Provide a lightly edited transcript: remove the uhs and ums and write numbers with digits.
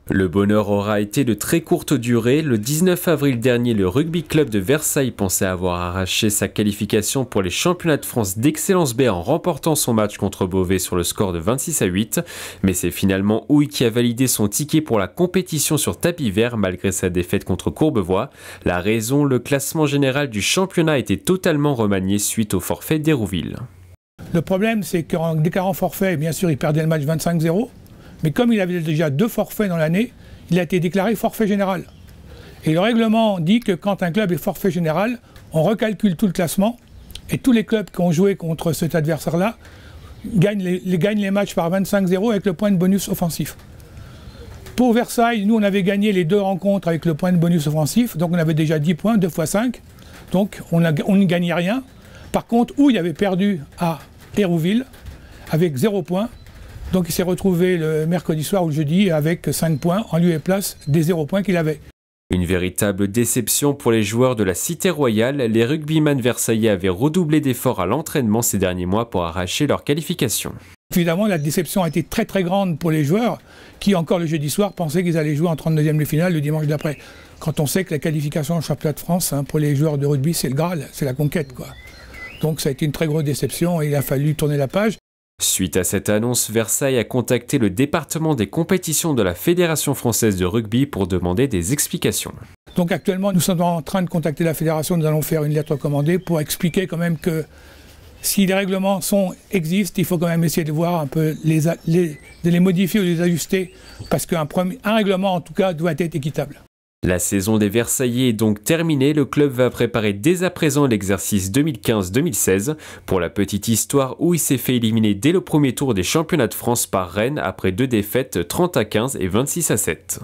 Le bonheur aura été de très courte durée. Le 19 avril dernier, le Rugby Club de Versailles pensait avoir arraché sa qualification pour les championnats de France d'Excellence B en remportant son match contre Beauvais sur le score de 26-8. Mais c'est finalement Houille qui a validé son ticket pour la compétition sur tapis vert malgré sa défaite contre Courbevoie. La raison, le classement général du championnat a été totalement remanié suite au forfait d'Hérouville. Le problème, c'est qu'en déclarant forfait, bien sûr, il perdait le match 25-0. Mais comme il avait déjà 2 forfaits dans l'année, il a été déclaré forfait général. Et le règlement dit que quand un club est forfait général, on recalcule tout le classement et tous les clubs qui ont joué contre cet adversaire-là gagnent les matchs par 25-0 avec le point de bonus offensif. Pour Versailles, nous on avait gagné les 2 rencontres avec le point de bonus offensif, donc on avait déjà 10 points, 2 x 5, donc on ne gagnait rien. Par contre, Houille avait perdu à Hérouville avec 0 points. Donc il s'est retrouvé le mercredi soir ou le jeudi avec 5 points en lieu et place des 0 points qu'il avait. Une véritable déception pour les joueurs de la Cité Royale. Les rugbyman versaillais avaient redoublé d'efforts à l'entraînement ces derniers mois pour arracher leur qualification. Évidemment, la déception a été très très grande pour les joueurs qui, encore le jeudi soir, pensaient qu'ils allaient jouer en 32e de finale le dimanche d'après. Quand on sait que la qualification au championnat de France, pour les joueurs de rugby, c'est le Graal, c'est la conquête, quoi. Donc ça a été une très grosse déception et il a fallu tourner la page. Suite à cette annonce, Versailles a contacté le département des compétitions de la Fédération française de rugby pour demander des explications. Donc actuellement, nous sommes en train de contacter la fédération, nous allons faire une lettre recommandée pour expliquer quand même que si les règlements existent, il faut quand même essayer de voir un peu de les modifier ou de les ajuster, parce qu'un règlement en tout cas doit être équitable. La saison des Versaillais est donc terminée. Le club va préparer dès à présent l'exercice 2015-2016. Pour la petite histoire, où il s'est fait éliminer dès le premier tour des championnats de France par Rennes après 2 défaites 30-15 et 26-7.